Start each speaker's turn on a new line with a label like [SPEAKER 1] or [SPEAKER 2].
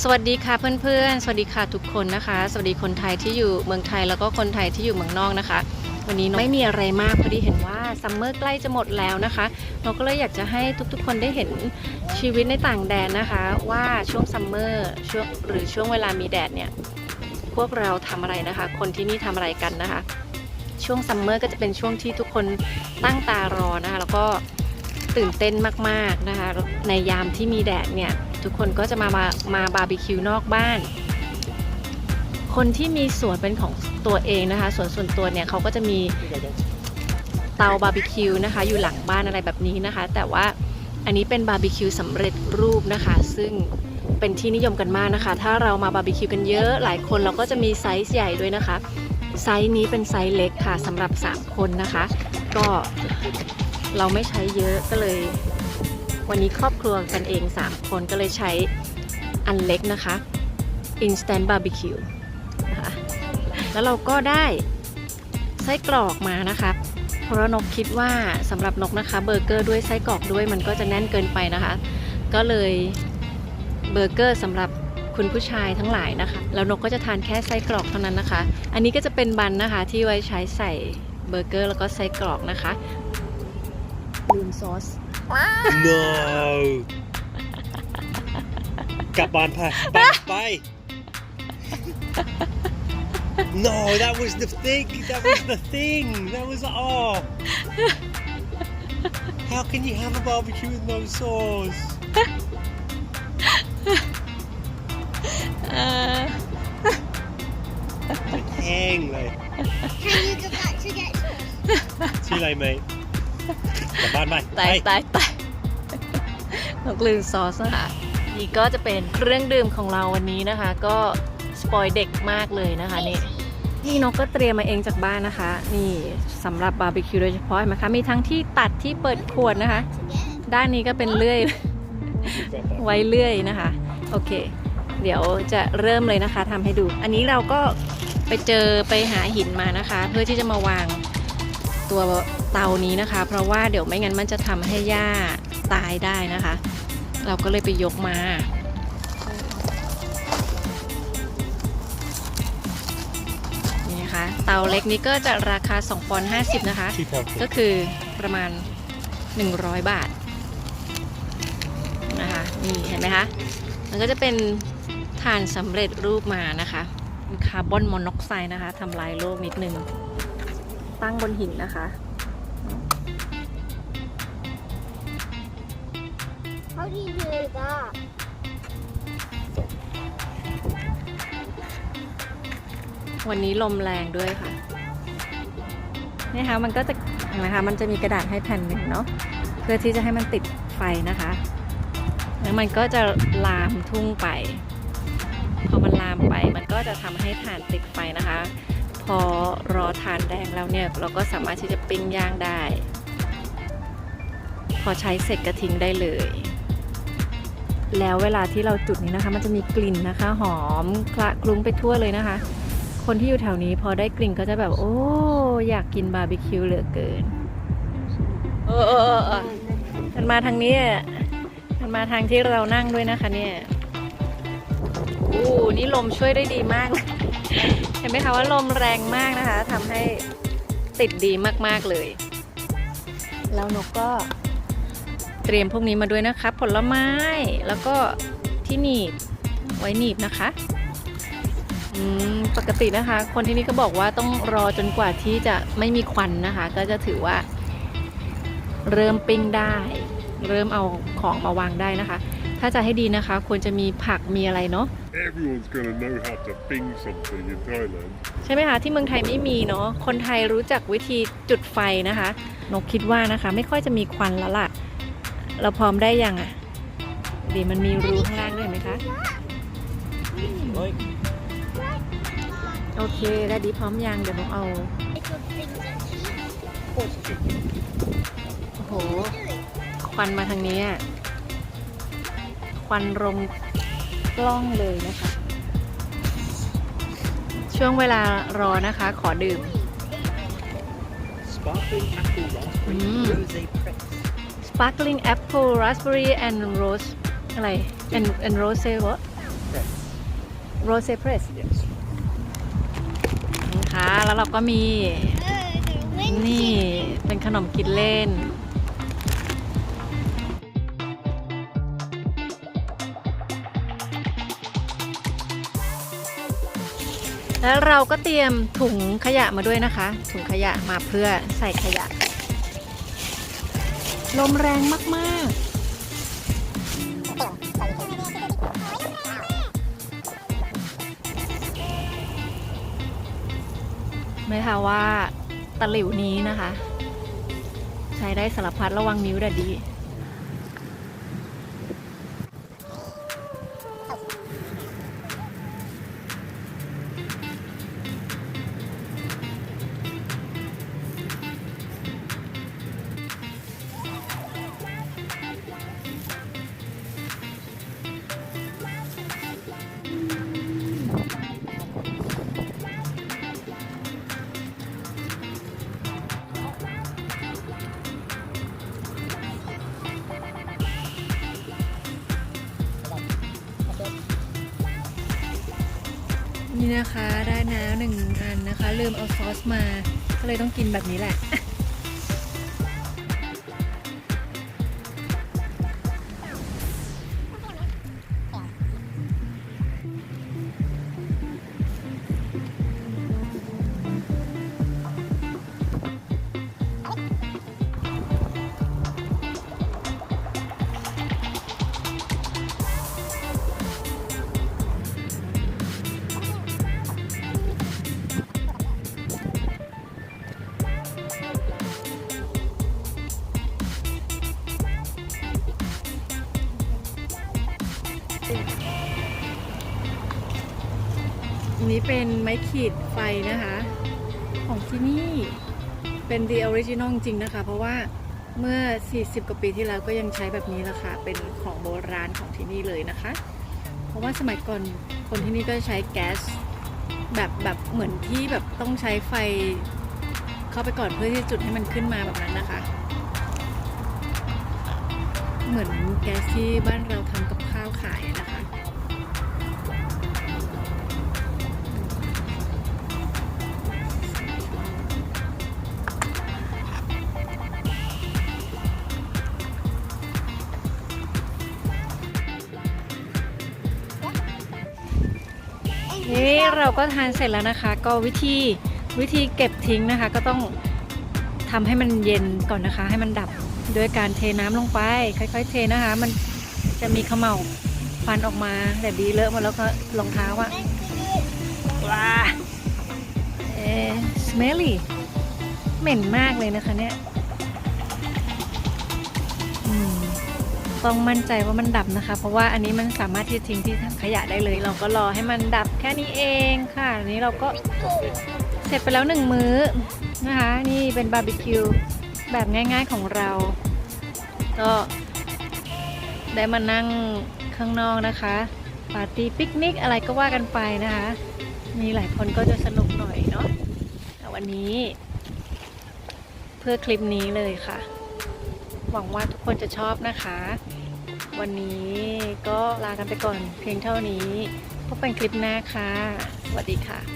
[SPEAKER 1] สวัสดีค่ะเพื่อนๆสวัสดีค่ะทุกคนนะคะสวัสดีคนไทยที่อยู่เมืองไทยแล้วก็คนไทยที่อยู่เมืองนอกนะคะวันนี้ไม่มีอะไรมากพอดีเห็นว่าซัมเมอร์ใกล้จะหมดแล้วนะคะเราก็เลยอยากจะให้ทุกๆคนได้เห็นชีวิตในต่างแดนนะคะว่าช่วงซัมเมอร์ช่วงเวลามีแดดเนี่ยพวกเราทำอะไรนะคะคนที่นี่ทำอะไรกันนะคะช่วงซัมเมอร์ก็จะเป็นช่วงที่ทุกคนตั้งตารอนะคะแล้วก็ตื่นเต้นมากๆนะคะในยามที่มีแดดเนี่ยทุกคนก็จะมาบาร์บีคิวนอกบ้านคนที่มีสวนเป็นของตัวเองนะคะส่วนตัวเนี่ยเขาก็จะมีเตาบาร์บีคิวนะคะอยู่หลังบ้านอะไรแบบนี้นะคะแต่ว่าอันนี้เป็นบาร์บีคิวสำเร็จรูปนะคะซึ่งเป็นที่นิยมกันมากนะคะถ้าเรามาบาร์บีคิวกันเยอะหลายคนเราก็จะมีไซส์ใหญ่ด้วยนะคะไซส์นี้เป็นไซส์เล็กค่ะสำหรับ3คนนะคะก็เราไม่ใช้เยอะก็เลยวันนี้ครอบครัวกันเอง3คนก็เลยใช้อันเล็กนะคะ Instant Barbecue นะคะแล้วเราก็ได้ไส้กรอกมานะคะเพราะนกคิดว่าสำหรับนกนะคะเบอร์เกอร์ด้วยไส้กรอกด้วยมันก็จะแน่นเกินไปนะคะก็เลยเบอร์เกอร์สำหรับคุณผู้ชายทั้งหลายนะคะแล้วนกก็จะทานแค่ไส้กรอกเท่านั้นนะคะอันนี้ก็จะเป็นบันนะคะที่ไว้ใช้ใส่เบอร์เกอร์แล้วก็ไส้กรอกนะคะลืมซอส
[SPEAKER 2] No กลับบ้านไป No that was the thing that was oh how can you have a barbecue with no sauce แห้งเลย
[SPEAKER 3] Can you go back to get sauce?
[SPEAKER 2] ชื่ออะไรไหมกลับบ้านไป
[SPEAKER 1] ตายนกลืมซอสนะคะนี่ก็จะเป็นเครื่องดื่มของเราวันนี้นะคะก็สปอยเด็กมากเลยนะคะนี่นกก็เตรียมมาเองจากบ้านนะคะนี่สำหรับบาร์บีคิวโดยเฉพาะเห็นไหมคะมีทั้งที่ตัดที่เปิดขวดนะคะด้านนี้ก็เป็นเลื่อย ไว้เลื่อยนะคะโอเคเดี๋ยวจะเริ่มเลยนะคะทำให้ดูอันนี้เราก็ไปหาหินมานะคะเพื่อที่จะมาวางตัวเตานี้นะคะเพราะว่าเดี๋ยวไม่งั้นมันจะทำให้หญ้าตายได้นะคะเราก็เลยไปยกมานี่นะคะเตาเล็กนี้ก็จะราคา2 ปอนด์ 50นะคะก็คือประมาณ100 บาทนะคะนี่เห็นไหมคะมันก็จะเป็นถ่านสำเร็จรูปมานะคะเป็นคาร์บอนมอนอกไซด์นะคะทำลายโลกนิดนึงตั้งบนหินนะคะ
[SPEAKER 3] How do you do that?
[SPEAKER 1] วันนี้ลมแรงด้วยค่ะนี่ค่ะมันก็จะเห็นไหมคะมันจะมีกระดาษให้แผ่นหนึ่งเนาะเพื่อที่จะให้มันติดไฟนะคะแล้วมันก็จะลามทุ่งไปพอมันลามไปมันก็จะทำให้ถ่านติดไฟนะคะพอรอถ่านแดงแล้วเนี่ยเราก็สามารถที่จะปิ้งย่างได้พอใช้เสร็จก็ทิ้งได้เลยแล้วเวลาที่เราจุดนี้นะคะมันจะมีกลิ่นนะคะหอมคละคลุ้งไปทั่วเลยนะคะคนที่อยู่แถวนี้พอได้กลิ่นก็จะแบบโอ้อยากกินบาร์บีคิวเหลือเกินมันมาทางนี้มันมาทางที่เรานั่งด้วยนะคะเนี่ยนี่ลมช่วยได้ดีมากเห็นไหมคะว่าลมแรงมากนะคะทำให้ติดดีมากๆเลยแล้วนกก็เตรียมพวกนี้มาด้วยนะคะผลไม้แล้วก็ที่หนีบไว้หนีบนะคะปกตินะคะคนที่นี่ก็บอกว่าต้องรอจนกว่าที่จะไม่มีควันนะคะก็จะถือว่าเริ่มปิ้งได้เริ่มเอาของมาวางได้นะคะถ้าจะให้ดีนะคะควรจะมีผักมีอะไรเนาะ
[SPEAKER 4] Everyone's gonna know how to bing something in Thailand
[SPEAKER 1] ใช่ไหมคะที่เมืองไทยไม่มีเนาะคนไทยรู้จักวิธีจุดไฟนะคะนกคิดว่านะคะไม่ค่อยจะมีควันแล้วล่ะเราพร้อมได้ยังอ่ะดีมันมีรูข้างล่างด้วยไหมคะโอเคได้ดีพร้อมยังเดี๋ยวนกเอาโอ้โหควันมาทางนี้ควันลงกล้องเลยนะคะช่วงเวลารอนะคะขอดื่ม Sparkling apple raspberry and rose อะไร and rose what Rose Press
[SPEAKER 2] Yes.
[SPEAKER 1] นะคะแล้วเราก็มี นี่เป็นขนมกินเล่น แล้วเราก็เตรียมถุงขยะมาด้วยนะคะ ถุงขยะมาเพื่อใส่ขยะ ลมแรงมากๆ ไม่ค่ะว่าตะหลิวนี้นะคะ ใช้ได้สารพัดระวังนิ้วดัดดี นี่นะคะได้น้ำ1 อันนะคะ ลืมเอาซอสมา ก็เลยต้องกินแบบนี้แหละ อันนี้เป็นไม้ขีดไฟนะคะ ของที่นี่เป็น The Original จริงๆนะคะ เพราะว่าเมื่อ 40 กว่าปีที่แล้วก็ยังใช้แบบนี้แหละค่ะ เป็นของโบราณของที่นี่เลยนะคะ เพราะว่าสมัยก่อนคนที่นี่ก็ใช้แก๊สแบบเหมือนที่แบบต้องใช้ไฟเข้าไปก่อนเพื่อที่จะจุดให้มันขึ้นมาแบบนั้นนะคะ เหมือนแก๊สที่บ้านเราทำกับข้าวขายนะคะ นี่เราก็ทานเสร็จแล้วนะคะ ก็วิธีเก็บทิ้งนะคะ ก็ต้องทำให้มันเย็นก่อนนะคะ ให้มันดับด้วยการเทน้ำลงไป ค่อยๆเทนะคะ มันจะมีเขม่าวควันออกมาแต่ดีเลอะหมาแล้วก็รองเท้าอะว้าsmelly เหม็นมากเลยนะคะเนี่ยต้องมั่นใจว่ามันดับนะคะ เพราะว่าอันนี้มันสามารถที่จะทิ้งที่ถังขยะได้เลย เราก็รอให้มันดับแค่นี้เองค่ะอันนี้เราก็เสร็จไปแล้ว1 มื้อนะคะ นี่เป็นบาร์บีคิวแบบง่ายๆของเรา ก็ได้มานั่งข้างนอกนะคะปาร์ตี้ปิกนิกอะไรก็ว่ากันไปนะคะ มีหลายคนก็จะสนุกหน่อยเนาะแต่วันนี้เพื่อคลิปนี้เลยค่ะ หวังว่าทุกคนจะชอบนะคะ วันนี้ก็ลากันไปก่อนเพียงเท่านี้พบกันคลิปหน้าค่ะ สวัสดีค่ะ